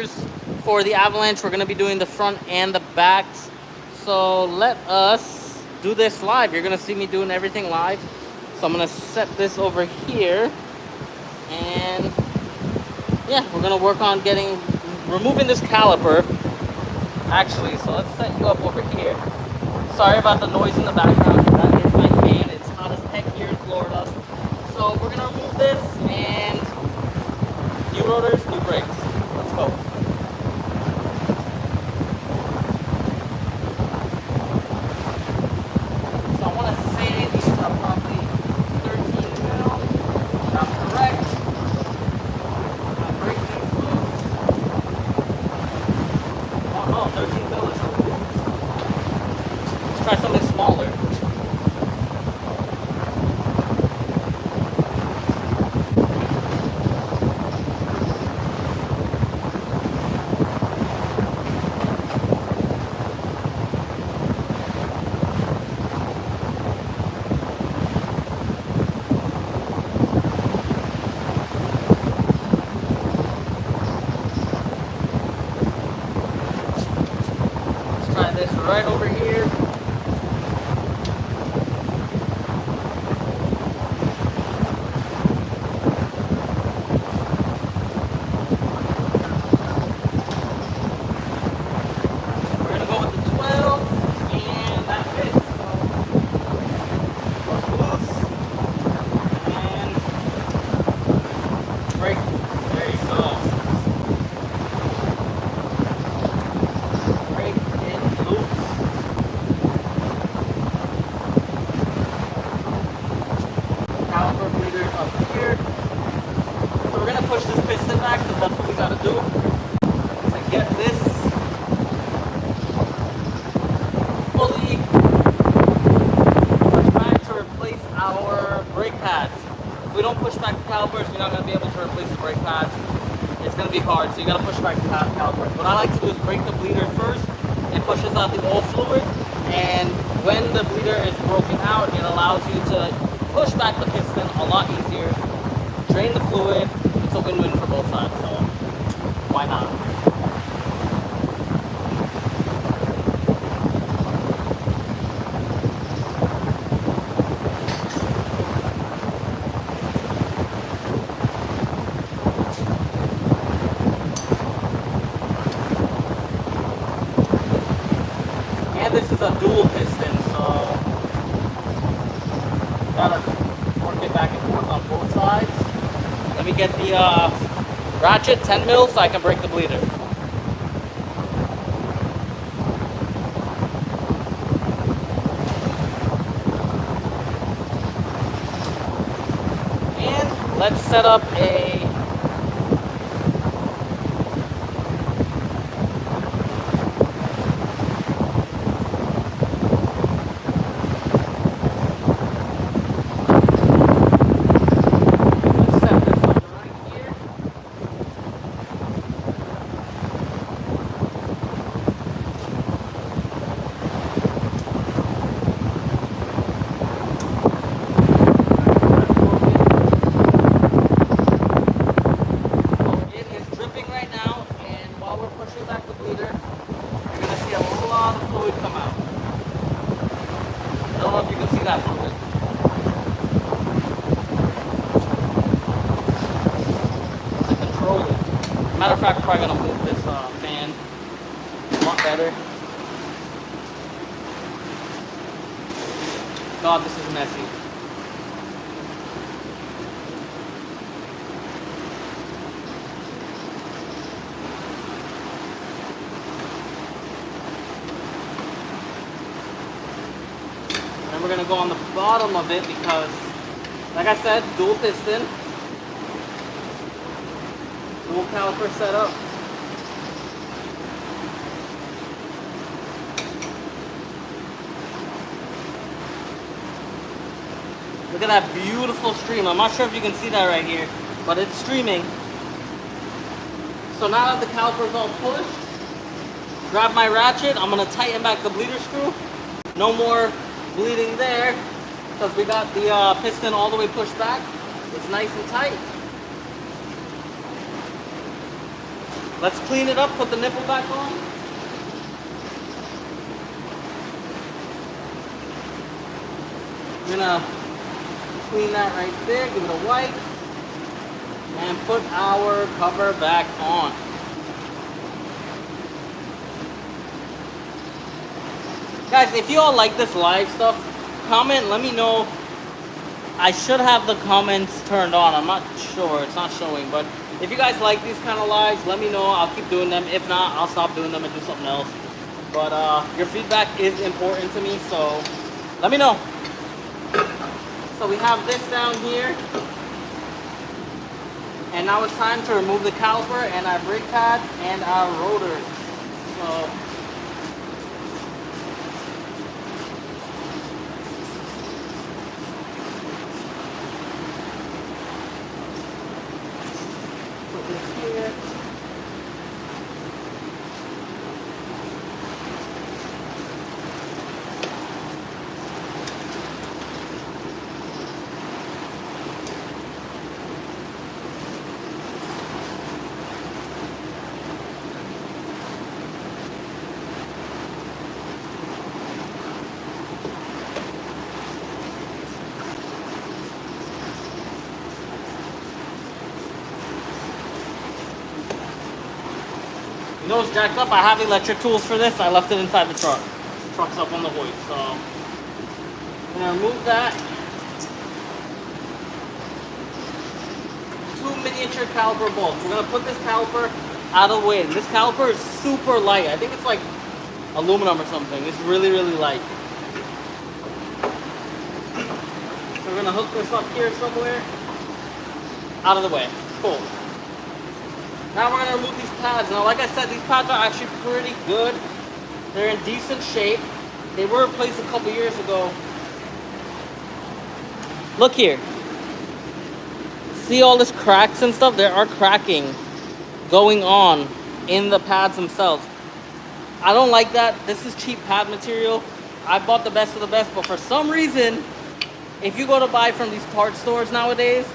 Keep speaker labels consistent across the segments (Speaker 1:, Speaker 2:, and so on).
Speaker 1: bleeders for the Avalanche. We're going to be doing the front and the backs. So let us do this live. You're going to see me doing everything live. So I'm going to set this over here. And yeah, we're going to work on removing this caliper. Actually, so let's set you up over here. Sorry about the noise in the background. That is my fan. It's hot as heck here in Florida. So we're going to remove this and new rotors, new brakes. Let's go. So I want to say these are probably 13 mil. If I'm correct. My brake is loose. Oh no, 13 mil is loose. Let's try something smaller. Try this right over here. We're gonna go with the 12, and that fits. So loose and brake. There you go. Brake and loose. Caliper bleeders up here. So we're gonna push this piston back because that's what we gotta do to get this fully pushed back to replace our brake pads. If we don't push back the calipers, we're not gonna be able to replace the brake pads. It's gonna be hard, so you gotta push back the calipers. What I like to do is break the bleeder first. It pushes out the oil fluid, and when the bleeder is broken out, it allows you to push back the piston a lot easier, drain the fluid. It's a win-win for both sides, so why not? And this is a dual piston, so gotta work it back and forth on both sides. Let me get the ratchet 10 mil so I can break the bleeder. And let's set up a that fluid. To control it. Matter of fact, we're probably gonna move this fan a lot better. God, this is messy. And we're gonna go on the bottom of it because, like I said, dual piston, dual caliper setup. Look at that beautiful stream. I'm not sure if you can see that right here, but it's streaming. So now that the caliper's all pushed, grab my ratchet. I'm gonna tighten back the bleeder screw. No more bleeding there because we got the piston all the way pushed back. It's nice and tight. Let's clean it up, put the nipple back on. We're gonna clean that right there, give it a wipe, and put our cover back on. Guys, if you all like this live stuff, comment, let me know. I should have the comments turned on. I'm not sure, it's not showing, but if you guys like these kind of lives, let me know. I'll keep doing them. If not, I'll stop doing them and do something else. But your feedback is important to me, so let me know. So we have this down here. And now it's time to remove the caliper and our brake pads and our rotors. So put this here. You know it's jacked up. I have electric tools for this. I left it inside the truck. The truck's up on the hoist, so I'm gonna remove that. 2 miniature caliper bolts. We're gonna put this caliper out of the way. And this caliper is super light. I think it's like aluminum or something. It's really, really light. So we're gonna hook this up here somewhere. Out of the way. Cool. Now we're gonna remove these pads. Now, like I said, these pads are actually pretty good. They're in decent shape. They were replaced a couple years ago. Look here. See all this cracks and stuff? There are cracking going on in the pads themselves. I don't like that. This is cheap pad material. I bought the best of the best, but for some reason, if you go to buy from these parts stores nowadays,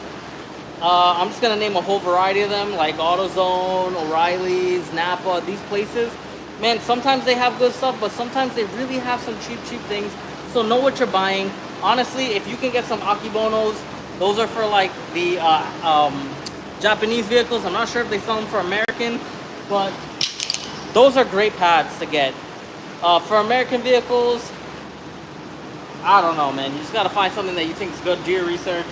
Speaker 1: I'm just gonna name a whole variety of them, like AutoZone, O'Reilly's, Napa, these places. Man, sometimes they have good stuff, but sometimes they really have some cheap things. So know what you're buying. Honestly, if you can get some Akibonos, those are for like the Japanese vehicles. I'm not sure if they sell them for American, but those are great pads to get. For American vehicles, I don't know, man. You just gotta find something that you think is good. Do your research.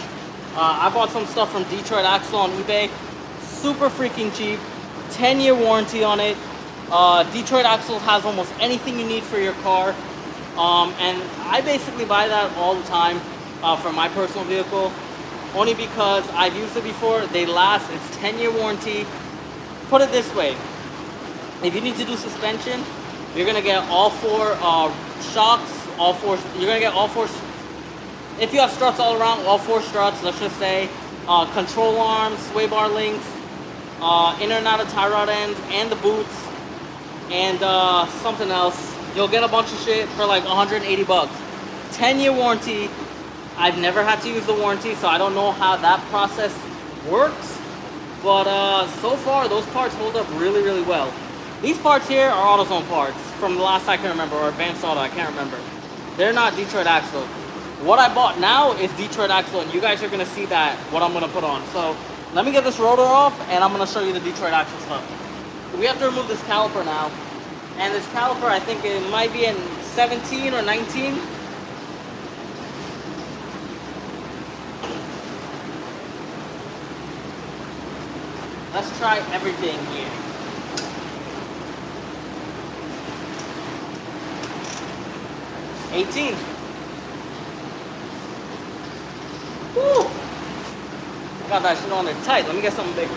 Speaker 1: I bought some stuff from Detroit Axle on eBay. Super freaking cheap. 10-year warranty on it. Detroit Axle has almost anything you need for your car. And I basically buy that all the time for my personal vehicle. Only because I've used it before. They last. It's 10-year warranty. Put it this way. If you need to do suspension, you're going to get all 4 shocks. You're going to get all 4. If you have struts all around, all 4 struts, let's just say, control arms, sway bar links, inner and outer tie rod ends, and the boots, and something else. You'll get a bunch of shit for like 180 bucks. 10-year warranty. I've never had to use the warranty, so I don't know how that process works. But so far, those parts hold up really, really well. These parts here are AutoZone parts from the last I can remember, or Advanced Auto, I can't remember. They're not Detroit Axle. What I bought now is Detroit Axle, and you guys are going to see that, what I'm going to put on. So let me get this rotor off, and I'm going to show you the Detroit Axle stuff. We have to remove this caliper now. And this caliper, I think it might be in 17 or 19. Let's try everything here. $18. Woo! I got that shit on there tight. Let me get something bigger.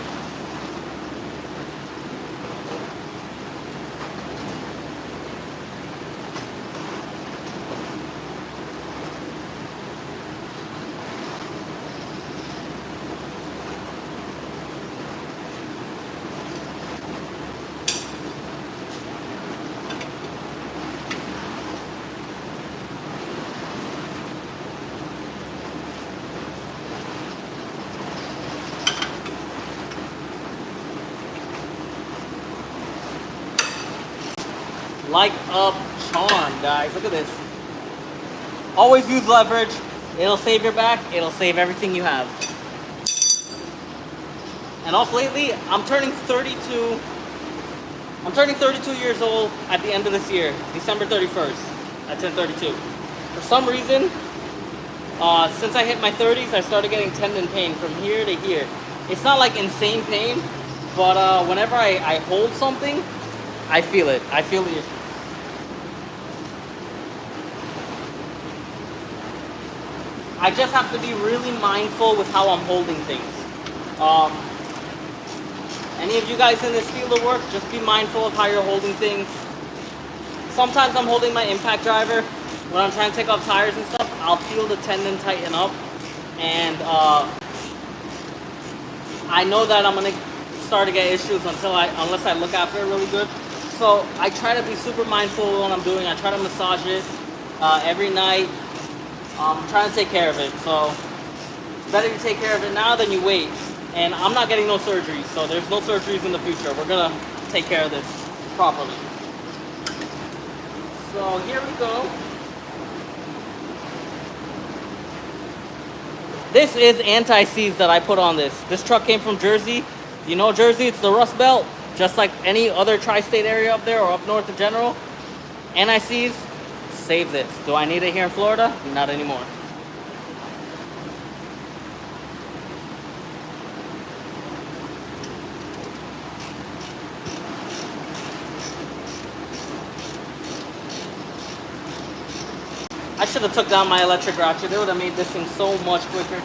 Speaker 1: like a charm, guys. Look at this. Always use leverage. It'll save your back. It'll save everything you have. And off lately, I'm turning 32. I'm turning 32 years old at the end of this year, December 31st. I turned 32. For some reason, since I hit my 30s, I started getting tendon pain from here to here. It's not like insane pain, but whenever I hold something, I feel it. I feel the issue. I just have to be really mindful with how I'm holding things. Any of you guys in this field of work, just be mindful of how you're holding things. Sometimes I'm holding my impact driver. When I'm trying to take off tires and stuff, I'll feel the tendon tighten up. And I know that I'm gonna start to get issues unless I look after it really good. So I try to be super mindful of what I'm doing. I try to massage it every night. I'm trying to take care of it. So it's better to take care of it now than you wait. And I'm not getting no surgeries, so there's no surgeries in the future. We're gonna take care of this properly. So here we go. This is anti-seize that I put on this. This truck came from Jersey. You know Jersey, it's the Rust Belt. Just like any other tri-state area up there or up north in general. Anti-seize, save this. Do I need it here in Florida? Not anymore. I should have took down my electric ratchet. It would have made this thing so much quicker.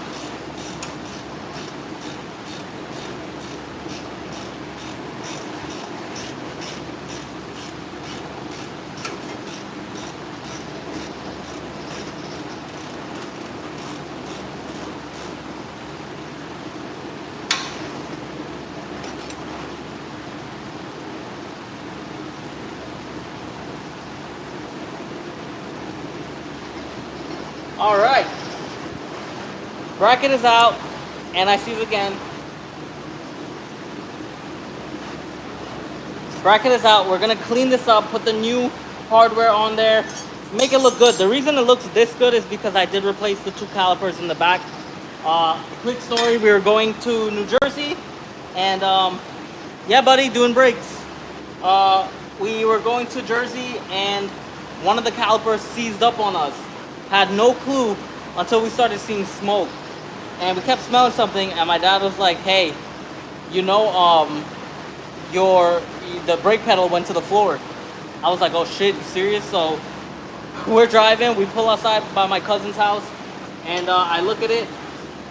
Speaker 1: All right, bracket is out, and I see it again. Bracket is out. We're gonna clean this up, put the new hardware on there, make it look good. The reason it looks this good is because I did replace the two calipers in the back. Quick story, we were going to New Jersey, and yeah, buddy, doing brakes. We were going to Jersey, and one of the calipers seized up on us. Had no clue until we started seeing smoke, and we kept smelling something, and my dad was like, hey, you know, the brake pedal went to the floor. I was like, oh shit, you serious? So we're driving, we pull outside by my cousin's house, and I look at it,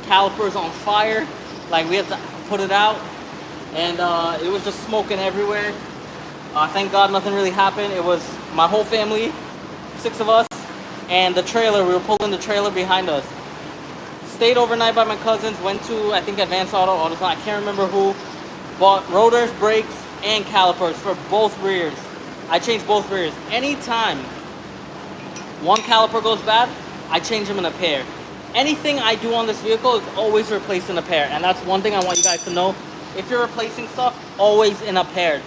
Speaker 1: caliper's on fire, like we had to put it out, and it was just smoking everywhere. Thank God nothing really happened. It was my whole family, 6 of us, and the trailer. We were pulling the trailer behind us. Stayed overnight by my cousins, went to, I think, Advanced AutoZone, I can't remember who. Bought rotors, brakes, and calipers for both rears. I changed both rears. Anytime one caliper goes bad, I change them in a pair. Anything I do on this vehicle is always replaced in a pair, and that's one thing I want you guys to know. If you're replacing stuff, always in a pair.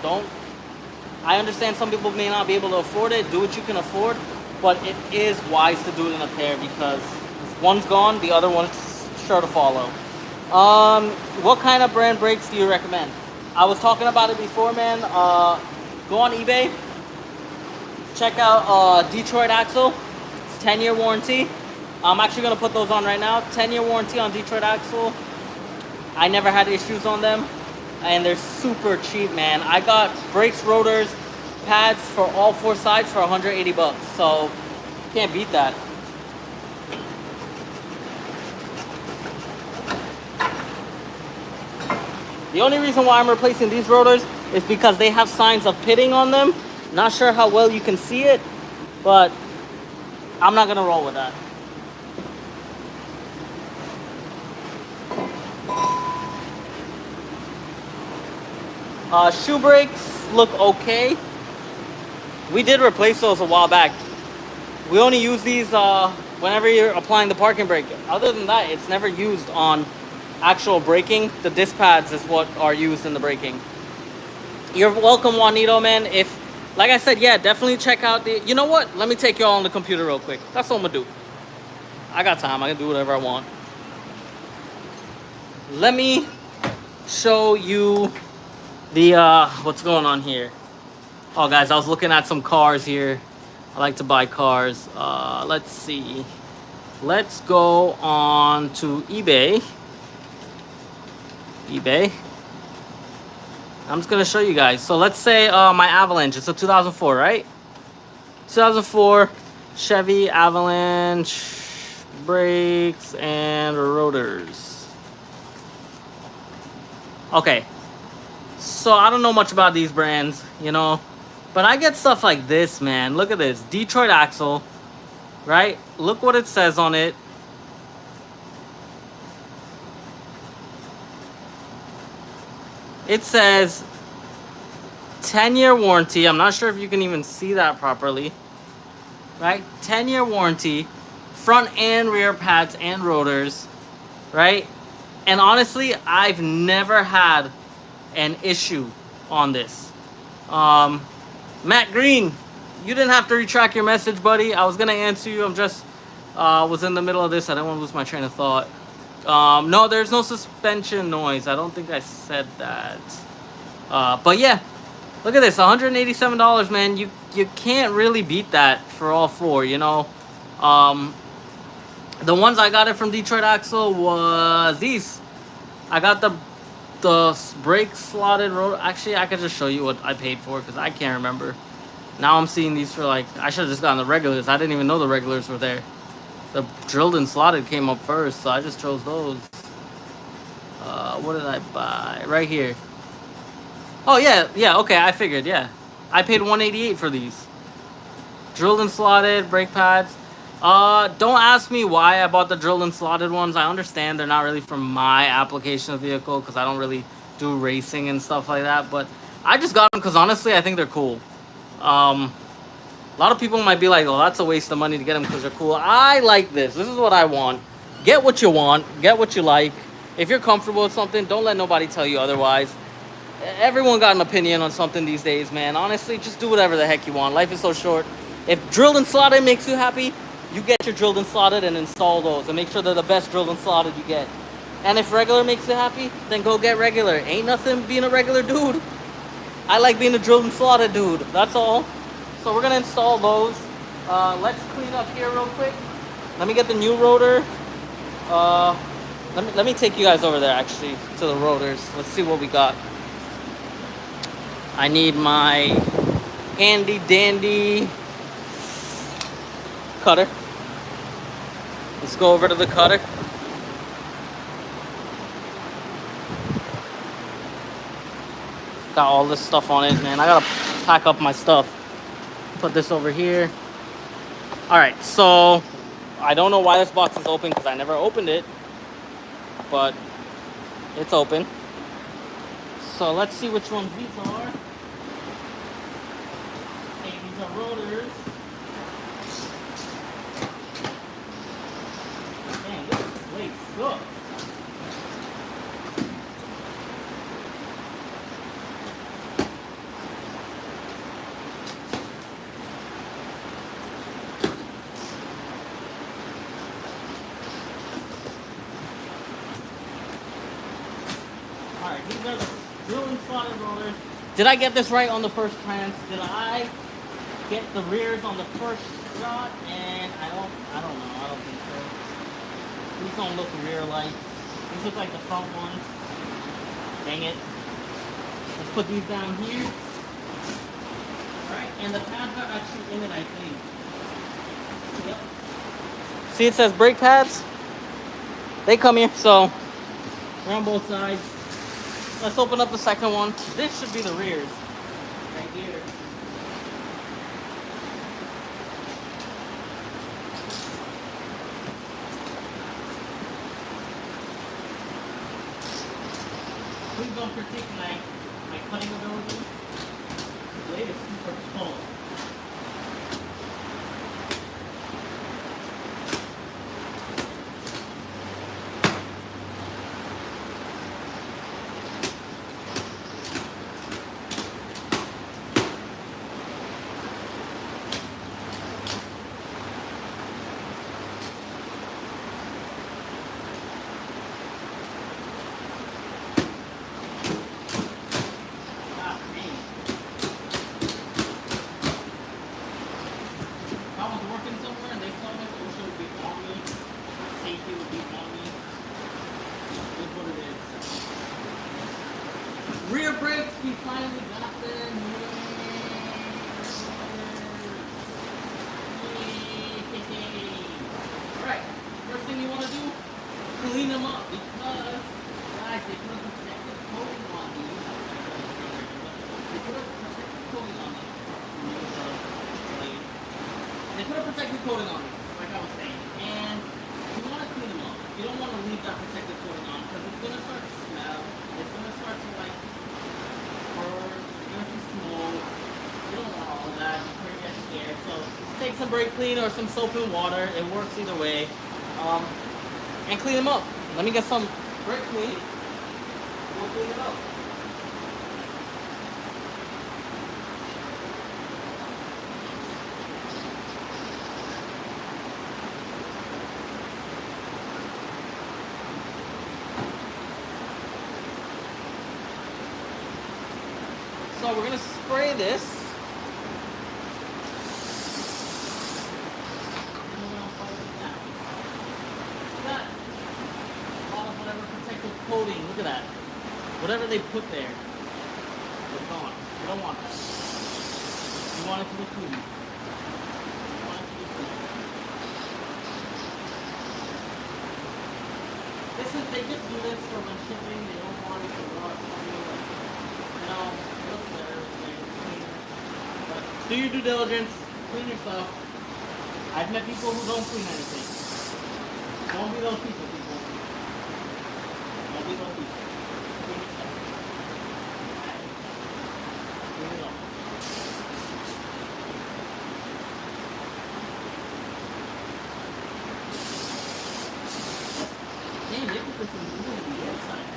Speaker 1: I understand some people may not be able to afford it. Do what you can afford. But it is wise to do it in a pair, because if one's gone, the other one's sure to follow. What kind of brand brakes do you recommend? I was talking about it before, man. Go on eBay. Check out Detroit Axle. It's 10-year warranty. I'm actually going to put those on right now. 10-year warranty on Detroit Axle. I never had issues on them. And they're super cheap, man. I got brakes, rotors, pads for all 4 sides for $180, so can't beat that. The only reason why I'm replacing these rotors is because they have signs of pitting on them. Not sure how well you can see it, but I'm not gonna roll with that. Shoe brakes look okay. We did replace those a while back. We only use these whenever you're applying the parking brake. Other than that, it's never used on actual braking. The disc pads is what are used in the braking. You're welcome, Juanito, man. If Like I said, yeah, definitely check out the. You know what? Let me take y'all on the computer real quick. That's what I'm gonna do. I got time. I can do whatever I want. Let me show you the what's going on here. Oh, guys, I was looking at some cars here. I like to buy cars. Let's see. Let's go on to eBay. eBay. I'm just gonna show you guys. So let's say my Avalanche. It's a 2004, right? 2004 Chevy Avalanche, brakes and rotors. Okay. So I don't know much about these brands, you know, but I get stuff like this, man. Look at this. Detroit axle, right? Look what it says on it. It says 10-year warranty. I'm not sure if you can even see that properly. Right? 10-year warranty, front and rear pads and rotors, right? And honestly, I've never had an issue on this. Matt Green, you didn't have to retract your message, buddy. I was gonna answer you. I'm just was in the middle of this. I don't want to lose my train of thought. No, there's no suspension noise. I don't think I said that. But yeah, look at this, $187, man. You can't really beat that for all four, you know. The ones I got it from Detroit Axle was these. I got the brake slotted rotor. Actually, I could just show you what I paid for because I can't remember. Now I'm seeing these for like, I should have just gotten the regulars. I didn't even know the regulars were there. The drilled and slotted came up first, so I just chose those. What did I buy? Right here. Oh, yeah, okay, I figured, yeah. I paid $188 for these. Drilled and slotted, brake pads. Don't ask me why I bought the drilled and slotted ones. I understand they're not really for my application of vehicle because I don't really do racing and stuff like that. But I just got them because honestly, I think they're cool. A lot of people might be like, oh, that's a waste of money to get them because they're cool. I like this. This is what I want. Get what you want. Get what you like. If you're comfortable with something, don't let nobody tell you otherwise. Everyone got an opinion on something these days, man. Honestly, just do whatever the heck you want. Life is so short. If drilled and slotted makes you happy, you get your drilled and slotted and install those. And make sure they're the best drilled and slotted you get. And if regular makes you happy, then go get regular. Ain't nothing being a regular dude. I like being a drilled and slotted dude. That's all. So we're going to install those. Let's clean up here real quick. Let me get the new rotor. Let me take you guys over there, actually, to the rotors. Let's see what we got. I need my handy dandy cutter. Let's go over to the cutter. Got all this stuff on it, man. I gotta pack up my stuff. Put this over here. Alright, so I don't know why this box is open because I never opened it, but it's open. So let's see which ones these are. Okay, these are rotors. Man, this place sucks. Alright, these are the drill and slotted rotors. Did I get this right on the first trans? Did I get the rears on the first shot? And I don't know. I don't think so. These don't look rear-like. These look like the front ones. Dang it. Let's put these down here. Alright, and the pads are actually in it, I think. Yep. See, it says brake pads. They come here, so they're on both sides. Let's open up the second one. This should be the rears. Right here. Please don't critique my cutting ability. The blade is super tall. put a protective coating on these, like I was saying, and you want to clean them up. You don't want to leave that protective coating on because it's going to start to smell. It's going to start to like burn. You're going to see smoke. You don't want all of that. You're going to get scared. So take some brake clean or some soap and water. It works either way. And clean them up. Let me get some brake clean. We'll clean it up. So we're gonna spray this. Coating, look at that. Whatever they put there, it's gone. You don't want that. You want it to be clean. You want it to be clean. They just do this for when shipping. They don't want it to rust on you. You know, it looks better. It's cleaner. But do your due diligence. Clean your stuff. I've met people who don't clean anything. Don't be those people. Damn, they put this in the inside.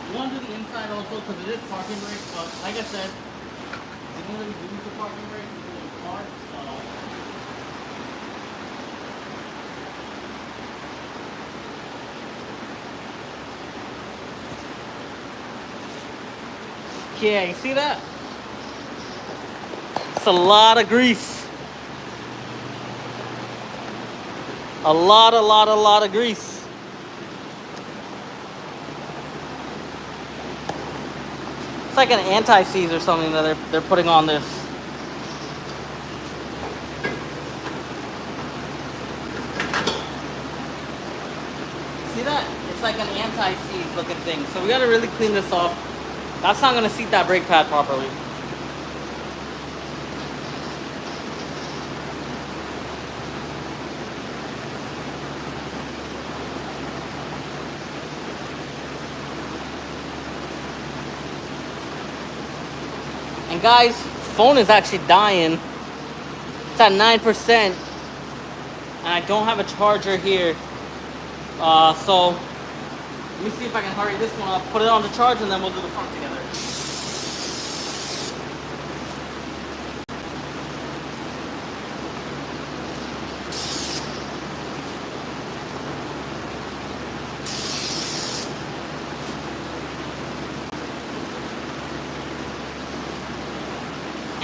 Speaker 1: You want to do the inside also because it is parking brakes, but like I said, you don't really use the parking brakes until you park, so. Yeah, you see that? It's a lot of grease. A lot of grease. It's like an anti-seize or something that they're putting on this. See that? It's like an anti-seize looking thing. So we gotta really clean this off. That's not gonna seat that brake pad properly. And guys, phone is actually dying. It's at 9%. And I don't have a charger here. So let me see if I can hurry this one up, put it on the charge, and then we'll do the front together.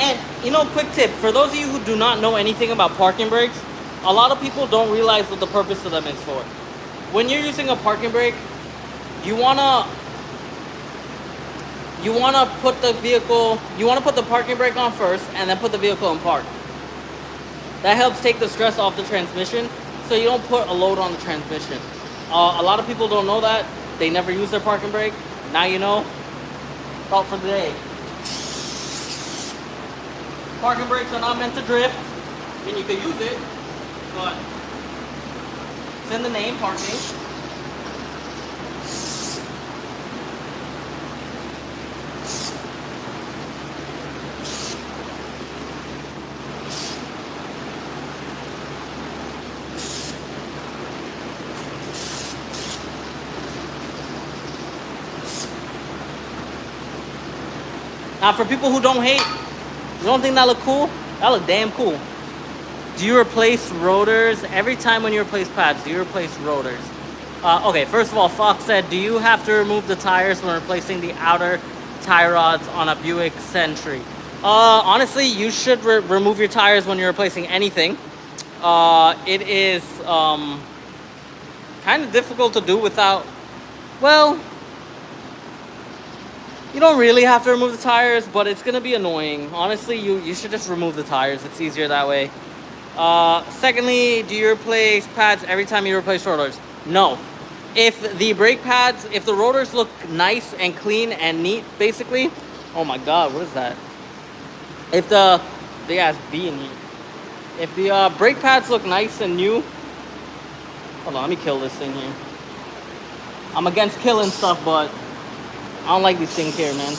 Speaker 1: And, you know, quick tip, for those of you who do not know anything about parking brakes, a lot of people don't realize what the purpose of them is for. When you're using a parking brake, you wanna put the parking brake on first and then put the vehicle in park. That helps take the stress off the transmission, so you don't put a load on the transmission. A lot of people don't know that. They never use their parking brake. Now you know. Thought for the day. Parking brakes are not meant to drift. I mean, you could use it, but it's in the name, parking. Now, for people who don't hate, you don't think that look cool? That look damn cool. Do you replace rotors? Every time when you replace pads, do you replace rotors? Okay, first of all, Fox said, do you have to remove the tires when replacing the outer tie rods on a Buick Century? Honestly, you should remove your tires when you're replacing anything. It is kind of difficult to do without, well, you don't really have to remove the tires, but it's going to be annoying. Honestly, you should just remove the tires. It's easier that way. Secondly, do you replace pads every time you replace rotors? No. If the brake pads, if the rotors look nice and clean and neat, basically. Oh my God, what is that? If the big ass bee in here. If the brake pads look nice and new. Hold on, let me kill this thing here. I'm against killing stuff, but I don't like these things here, man.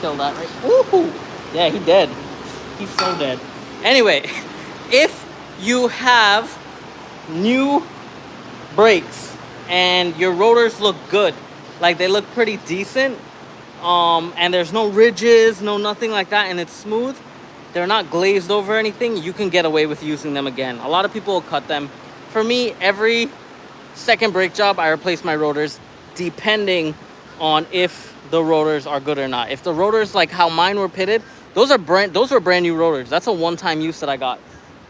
Speaker 1: Kill that right. Ooh, yeah, he dead. He's so dead. Anyway, if you have new brakes and your rotors look good, like they look pretty decent, and there's no ridges, no nothing like that, and it's smooth, they're not glazed over or anything, you can get away with using them again. A lot of people will cut them. For me, every second brake job, I replace my rotors depending on if the rotors are good or not. If the rotors, like how mine were pitted, those were brand new rotors. That's a one-time use that I got.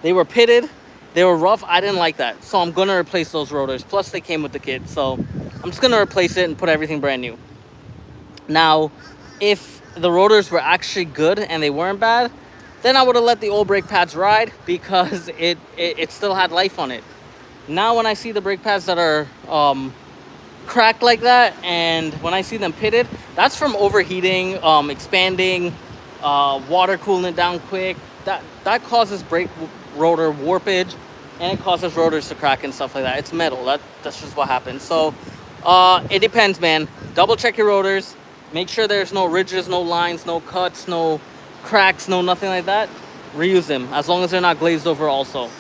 Speaker 1: They were pitted, they were rough. I didn't like that, so I'm gonna replace those rotors. Plus, they came with the kit, so I'm just gonna replace it and put everything brand new. Now, if the rotors were actually good and they weren't bad, then I would have let the old brake pads ride because it still had life on it. Now, when I see the brake pads that are cracked like that, and when I see them pitted, that's from overheating, expanding, water cooling it down quick. That causes brake rotor warpage, and it causes rotors to crack and stuff like that. It's metal. That's just what happens. So it depends, man. Double check your rotors. Make sure there's no ridges, no lines, no cuts, no cracks, no nothing like that. Reuse them as long as they're not glazed over also.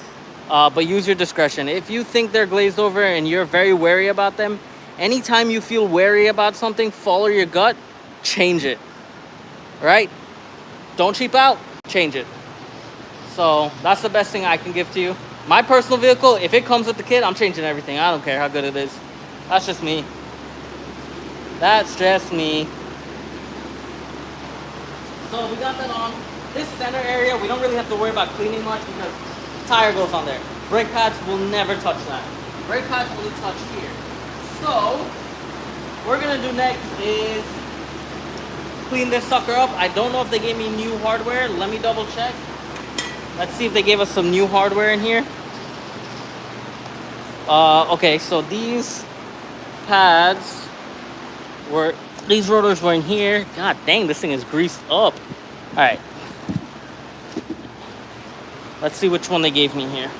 Speaker 1: But use your discretion. If you think they're glazed over and you're very wary about them, anytime you feel wary about something, follow your gut, change it. Right? Don't cheap out, change it. So that's the best thing I can give to you. My personal vehicle, if it comes with the kit, I'm changing everything. I don't care how good it is. That's just me. That's just me. So we got that on. This center area, we don't really have to worry about cleaning much because the tire goes on there. Brake pads will never touch that. Brake pads only touch here. So, what we're gonna do next is clean this sucker up. I don't know if they gave me new hardware. Let me double check. Let's see if they gave us some new hardware in here. Okay, so these pads were, these rotors were in here. God dang, this thing is greased up. All right. Let's see which one they gave me here.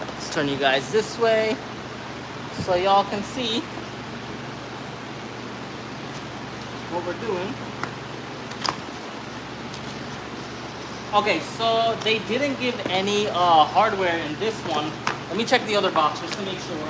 Speaker 1: Let's turn you guys this way so y'all can see what we're doing. Okay, so they didn't give any hardware in this one. Let me check the other box just to make sure.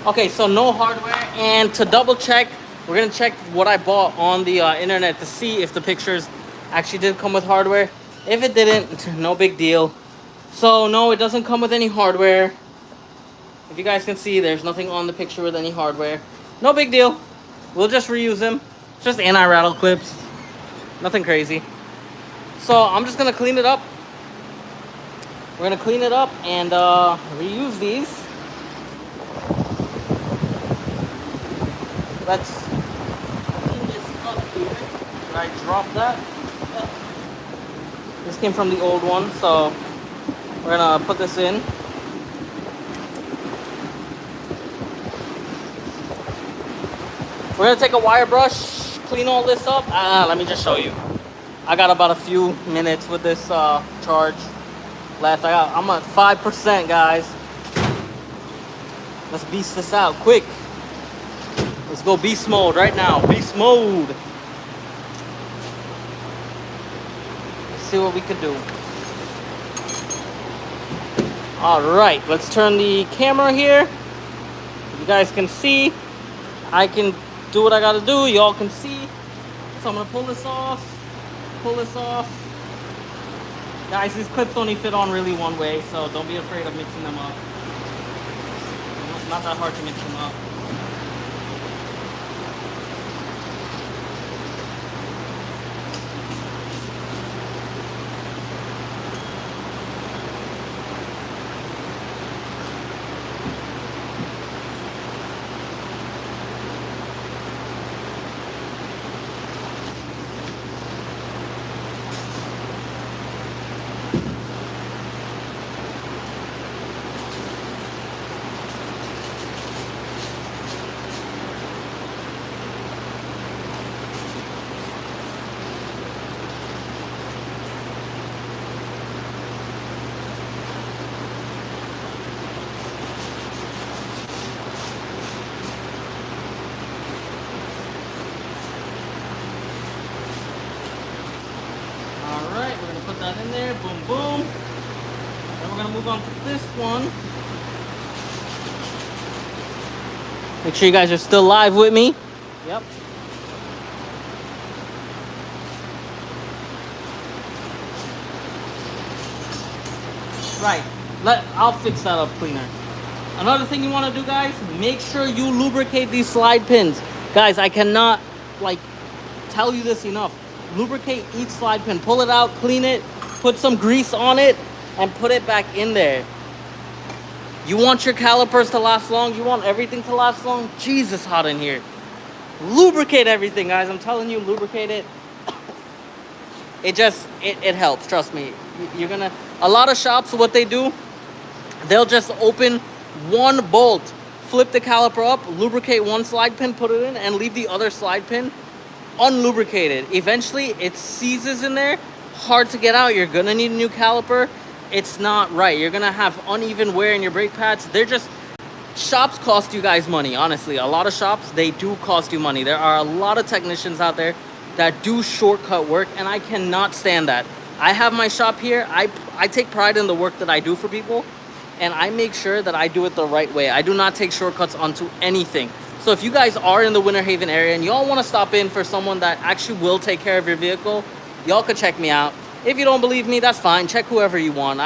Speaker 1: Okay, so no hardware, and to double check, we're gonna check what I bought on the internet to see if the pictures actually did come with hardware. If it didn't, no big deal. So no, it doesn't come with any hardware. If you guys can see, there's nothing on the picture with any hardware. No big deal. We'll just reuse them. It's just anti-rattle clips. Nothing crazy. So I'm just gonna clean it up. We're gonna clean it up and reuse these. Let's clean this up here. Did I drop that? This came from the old one, so we're gonna put this in. We're gonna take a wire brush, clean all this up. Let me just show you. I got about a few minutes with this charge left. I'm at 5%, guys. Let's beast this out quick. Let's go beast mode right now. Beast mode. Let's see what we can do. All right, let's turn the camera here. You guys can see. I can do what I gotta do. Y'all can see. So I'm gonna pull this off. Pull this off. Guys, these clips only fit on really one way, so don't be afraid of mixing them up. It's not that hard to mix them up. that in there. Boom, boom. Then we're gonna move on to this one. Make sure you guys are still live with me. Yep. Right. I'll fix that up cleaner. Another thing you want to do, guys, make sure you lubricate these slide pins. Guys, I cannot like tell you this enough. Lubricate each slide pin. Pull it out, clean it, put some grease on it, and put it back in there. You want your calipers to last long? You want everything to last long? Jesus, hot in here. Lubricate everything, guys. I'm telling you, lubricate it. It helps, trust me. You're gonna, a lot of shops, what they do, they'll just open one bolt, flip the caliper up, lubricate one slide pin, put it in, and leave the other slide pin unlubricated. Eventually, it seizes in there, hard to get out. You're gonna need a new caliper. It's not right. You're gonna have uneven wear in your brake pads. They're just, shops cost you guys money, honestly. A lot of shops, they do cost you money. There are a lot of technicians out there that do shortcut work, and I cannot stand that. I have my shop here. I take pride in the work that I do for people, and I make sure that I do it the right way. I do not take shortcuts onto anything. So if you guys are in the Winter Haven area and y'all want to stop in for someone that actually will take care of your vehicle, y'all could check me out. If you don't believe me, that's fine. Check whoever you want.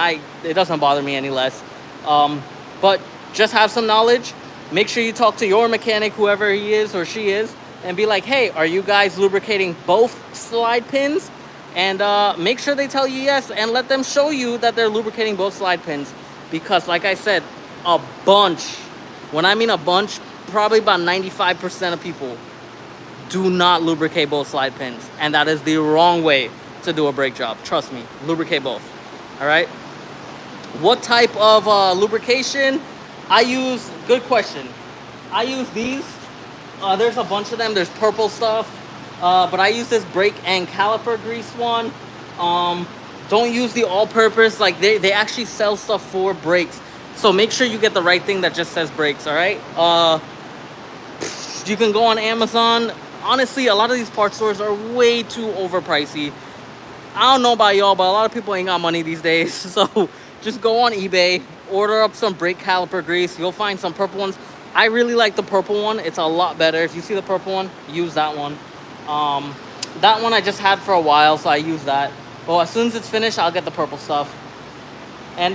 Speaker 1: It doesn't bother me any less. But just have some knowledge. Make sure you talk to your mechanic, whoever he is or she is, and be like, hey, are you guys lubricating both slide pins? And make sure they tell you yes, and let them show you that they're lubricating both slide pins. Because like I said, a bunch, when I mean a bunch, probably about 95% of people do not lubricate both slide pins. And that is the wrong way to do a brake job. Trust me, lubricate both. All right. What type of lubrication I use? Good question. I use these. There's a bunch of them. There's purple stuff. But I use this brake and caliper grease one. Don't use the all-purpose. Like they actually sell stuff for brakes. So make sure you get the right thing that just says brakes, all right? You can go on Amazon. Honestly, a lot of these parts stores are way too overpricey. I don't know about y'all, but a lot of people ain't got money these days. So just go on eBay, order up some brake caliper grease. You'll find some purple ones. I really like the purple one. It's a lot better. If you see the purple one, use that one. That one I just had for a while, so I use that. But as soon as it's finished, I'll get the purple stuff. And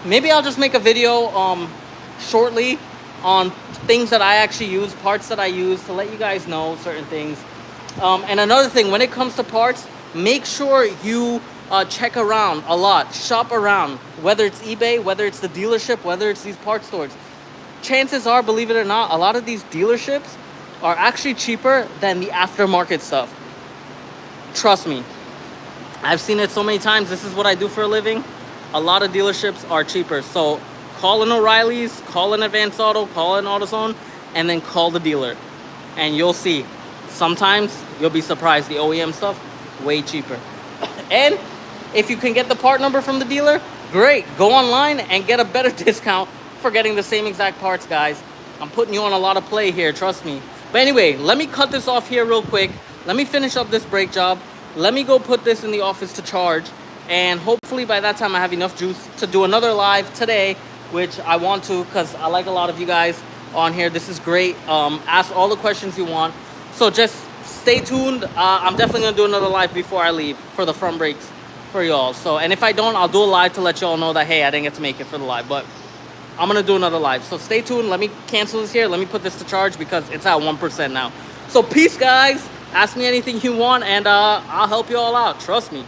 Speaker 1: maybe I'll just make a video shortly on things that I actually use, parts that I use, to let you guys know certain things. And another thing, when it comes to parts, make sure you check around a lot. Shop around, whether it's eBay, whether it's the dealership, whether it's these parts stores. Chances are, believe it or not, a lot of these dealerships are actually cheaper than the aftermarket stuff. Trust me. I've seen it so many times. This is what I do for a living. A lot of dealerships are cheaper. So call in O'Reilly's, call in Advance Auto, call in AutoZone, and then call the dealer. And you'll see. Sometimes you'll be surprised. The OEM stuff, way cheaper. And if you can get the part number from the dealer, great. Go online and get a better discount for getting the same exact parts, guys. I'm putting you on a lot of play here, trust me. But anyway, let me cut this off here real quick. Let me finish up this brake job. Let me go put this in the office to charge. And hopefully by that time I have enough juice to do another live today, which I want to because I like a lot of you guys on here. This is great. Ask all the questions you want. So just stay tuned. I'm definitely going to do another live before I leave for the front brakes for y'all. So, and if I don't, I'll do a live to let y'all know that, hey, I didn't get to make it for the live. But I'm going to do another live. So stay tuned. Let me cancel this here. Let me put this to charge because it's at 1% now. So peace, guys. Ask me anything you want, and I'll help you all out. Trust me.